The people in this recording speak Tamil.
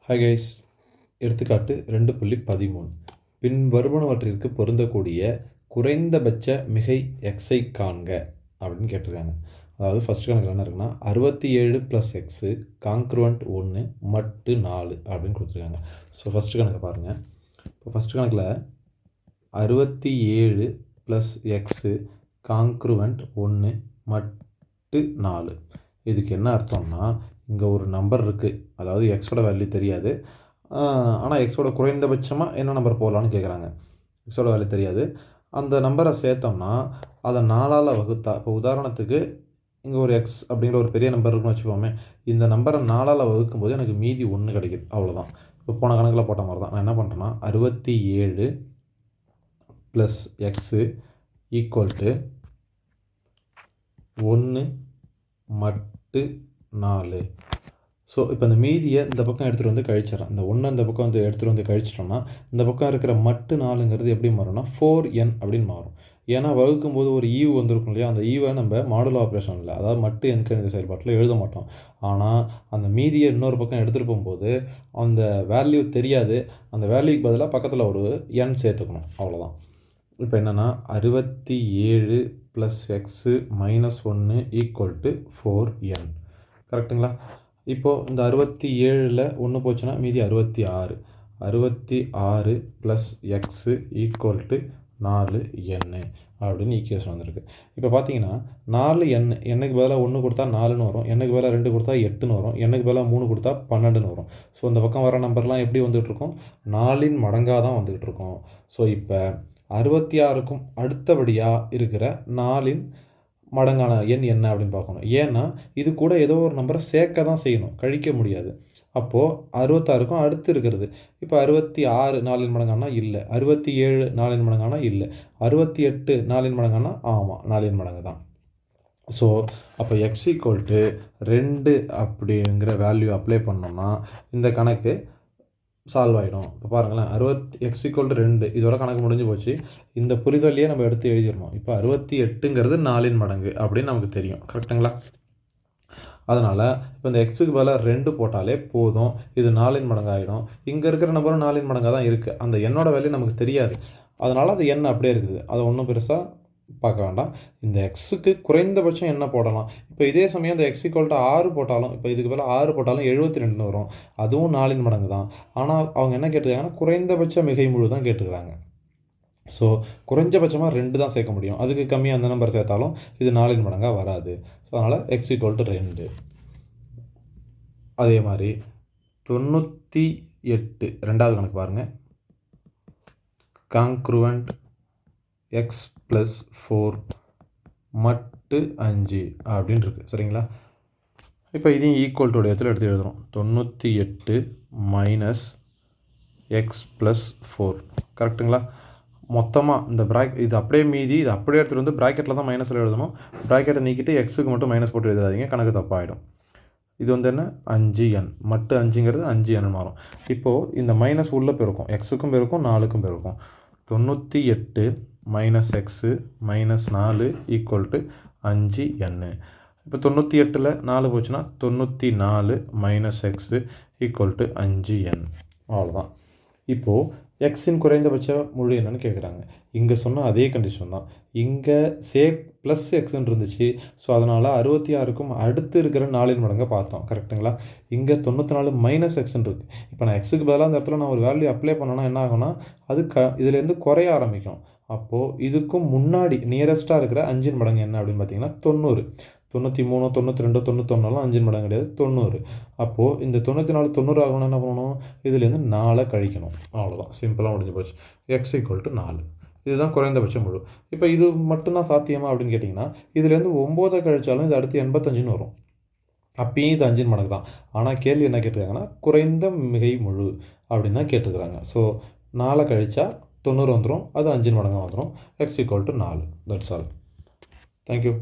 ஹாய் கைஸ், எடுத்துக்காட்டு 2.13 பின்வருவனவற்றிற்கு பொருந்தக்கூடிய குறைந்தபட்ச மிகை எக்ஸை காண்க அப்படின்னு கேட்டிருக்காங்க. அதாவது ஃபஸ்ட் கணக்கில் என்ன இருக்குன்னா 67 + எக்ஸு காங்க்ருவன்ட் 1 மட்டு 4 அப்படின்னு கொடுத்துருக்காங்க. ஸோ ஃபஸ்ட்டு கணக்கை பாருங்கள். இப்போ ஃபஸ்ட்டு கணக்கில் 67 + எக்ஸு காங்க்ருவன்ட் 1 மட்டு 4. இதுக்கு என்ன அர்த்தம்னா, இங்கே ஒரு நம்பர் இருக்குது, அதாவது எக்ஸோட வேல்யூ தெரியாது, ஆனால் எக்ஸோட குறைந்தபட்சமாக என்ன நம்பர் போடலான்னு கேட்குறாங்க. எக்ஸோட வேல்யூ தெரியாது, அந்த நம்பரை சேர்த்தோம்னா அதை 4ஆல் வகுத்தா, இப்போ உதாரணத்துக்கு இங்கே ஒரு எக்ஸ் அப்படிங்கிற ஒரு பெரிய நம்பர் இருக்குன்னு வச்சுக்கோமே, இந்த நம்பரை 4ஆல் வகுக்கும்போது எனக்கு மீதி 1 கிடைக்குது, அவ்வளோதான். இப்போ போன கணக்கில் போட்ட மாதிரி தான் நான் என்ன பண்ணுறேன்னா 67 + எக்ஸு ஈக்குவல் டு 1 மட்டு 4. ஸோ இப்போ இந்த மீதியை இந்த பக்கம் எடுத்துகிட்டு வந்து கழிச்சிடறேன். இந்த 1 இந்த பக்கம் வந்து எடுத்துகிட்டு வந்து கழிச்சிட்டோம்னா இந்த பக்கம் இருக்கிற மட்டு 4ங்கிறது எப்படி மாறும்னா 4n அப்படின்னு மாறும். ஏன்னா வகுக்கும்போது ஒரு ஈவு வந்திருக்கும் இல்லையா, அந்த ஈவை நம்ம மாடுலோ ஆப்ரேஷனில், அதாவது மட்டு எண்கணித செயல்பாட்டில் எழுத மாட்டோம். ஆனால் அந்த மீதியை இன்னொரு பக்கம் எடுத்துகிட்டு போகும்போது அந்த வேல்யூ தெரியாது, அந்த வேல்யூக்கு பதிலாக பக்கத்தில் ஒரு எண் சேர்த்துக்கணும், அவ்வளோதான். இப்போ என்னென்னா 67 + எக்ஸு -1 ஈக்குவல் டு 4n. கரெக்டுங்களா? இப்போது இந்த 67ல் 1 போச்சுன்னா மீதி 66. 66 + எக்ஸு ஈக்குவல் டு 4n அப்படின்னு ஈக்குவேஷன் வந்திருக்கு. இப்போ பார்த்தீங்கன்னா 4n, எண்ணுக்கு பதிலாக 1 கொடுத்தா 4ன்னு வரும், எண்ணுக்கு பதிலாக 2 கொடுத்தா 8ன்னு வரும், எண்ணுக்கு பதிலாக 3 கொடுத்தா 12ன்னு வரும். ஸோ இந்த பக்கம் வர நம்பர்லாம் எப்படி வந்துகிட்ருக்கோம், 4ன் மடங்காக தான் வந்துக்கிட்டு இருக்கோம். ஸோ இப்போ 66க்கும் அடுத்தபடியாக இருக்கிற 4ன் மடங்கான எண் என்ன அப்படின்னு பார்க்கணும். ஏன்னா இது கூட ஏதோ ஒரு நம்பரை சேர்க்க தான் செய்யணும், கழிக்க முடியாது. அப்போது 66க்கும் அடுத்து இருக்கிறது. இப்போ 66 4ன் மடங்கானா இல்லை, 67 4ன் மடங்கானா இல்லை, 68 4ன் மடங்கானா ஆமாம் 4ன் மடங்கு தான். ஸோ அப்போ எக்ஸ் ஈக்குவல் டு 2 அப்படிங்கிற வேல்யூ அப்ளை பண்ணோம்னா இந்த கணக்கு சால்வ் ஆகிடும். இப்போ பாருங்களேன், எக்ஸ் ஈக்குவல் டு 2, இதோட கணக்கு முடிஞ்சு போச்சு. இந்த புரிதலையே நம்ம எடுத்து எழுதிடணும். இப்போ 68ங்கிறது 4ன் மடங்கு அப்படின்னு நமக்கு தெரியும், கரெக்டுங்களா? அதனால் இப்போ இந்த எக்ஸுக்கு பதிலாக 2 போட்டாலே போதும், இது 4ன் மடங்கு ஆகிடும். இங்கே இருக்கிற நம்பரும் 4ன் மடங்காக தான் இருக்குது, அந்த எண்ணோட வேல்யூ நமக்கு தெரியாது, அதனால் அது எண் அப்படியே இருக்குது, அதை ஒன்றும் பெருசாக பார்க்க வேண்டாம். இந்த எக்ஸுக்கு குறைந்தபட்சம் என்ன போடலாம். இப்போ இதே சமயம் இந்த எக்ஸ் ஈக்குவல் டு 6 போட்டாலும், இப்போ இதுக்கு பதில் 6 போட்டாலும் 72ன்னு வரும், அதுவும் 4ன் மடங்கு தான். ஆனால் அவங்க என்ன கேட்டுருக்காங்கன்னா குறைந்தபட்ச மிகை முழு தான் கேட்டுக்கிறாங்க. ஸோ குறைஞ்சபட்சமாக 2 தான் சேர்க்க முடியும், அதுக்கு கம்மியாக அந்த நம்பர் சேர்த்தாலும் இது 4ன் மடங்காக வராது. ஸோ அதனால் எக்ஸ் ஈக்குவல் டு 2. அதே மாதிரி 98 ரெண்டாவது கணக்கு பாருங்கள். காங்க்ருவன்ட் எக்ஸ் + 4 மட்டு 5 அப்படின்னு இருக்குது, சரிங்களா? இப்போ இதையும் ஈக்குவல் டு இடத்துல எடுத்து எழுதுகிறோம். 98 - எக்ஸ் + 4, கரெக்டுங்களா? மொத்தமாக இந்த இது அப்படியே மீதி, இது அப்படியே எடுத்துகிட்டு வந்து ப்ராக்கெட்டில் தான் மைனஸில் எழுதணும். ப்ராக்கெட்டை நீக்கிட்டு எக்ஸுக்கு மட்டும் மைனஸ் போட்டு எழுதாதீங்க, கணக்கு தப்பாகிடும். இது வந்து என்ன 5n, மட்டு 5ங்கிறது 5n மாறும். இப்போது இந்த மைனஸ் உள்ளே பெருக்கும், எக்ஸுக்கும் பெருக்கும் 4க்கும் பெருக்கும். 98 - எக்ஸு -4 ஈக்குவல் டு 5n. இப்போ 98ல் 4 போச்சுன்னா 94 - எக்ஸு ஈக்குவல் டு 5n, அவ்வளோதான். இப்போது எக்ஸின் குறைந்தபட்ச முழு என்னன்னு கேட்குறாங்க. இங்கே சொன்ன அதே கண்டிஷன் தான், இங்கே ப்ளஸ் எக்ஸ்ன்னு இருந்துச்சு. ஸோ அதனால் 66க்கும் அடுத்து இருக்கிற 4ன் மடங்கை பார்த்தோம், கரெக்டுங்களா? இங்கே 94 - எக்ஸ்ன்னு இருக்குது. இப்போ நான் எக்ஸுக்கு பதிலாக அந்த இடத்துல நான் ஒரு வேல்யூ அப்ளை பண்ணோன்னா என்ன ஆகும்னா அது இதுலேருந்து குறைய ஆரம்பிக்கும். அப்போது இதுக்கும் முன்னாடி நியரஸ்ட்டாக இருக்கிற 5ன் மடங்கு என்ன அப்படின்னு பார்த்தீங்கன்னா 90. 93 92 91 5ன் மடங்கு கிடையாது, 90. அப்போது இந்த 94 90 ஆகணும்னா என்ன பண்ணணும், இதுலேருந்து 4 கழிக்கணும், அவ்வளோதான். சிம்பிளாக முடிஞ்சு போச்சு. எக்ஸ் ஈக்குவல் டு 4, இதுதான் குறைந்தபட்ச முழு. இப்போ இது மட்டும்தான் சாத்தியமா அப்படின்னு கேட்டிங்கன்னா, இதுலேருந்து 9 கழிச்சாலும் இது அடுத்து 85ன்னு வரும், அப்பயும் இது 5ன் மடங்கு தான். ஆனால் கேள்வி என்ன கேட்டிருக்காங்கன்னா குறைந்த மிகை முழு அப்படின்னு தான் கேட்டுருக்குறாங்க. ஸோ 4 கழிச்சா 90 வந்துடும், அது 5ன் மடங்காக வந்துடும். X equal to 4. That's all. Thank you.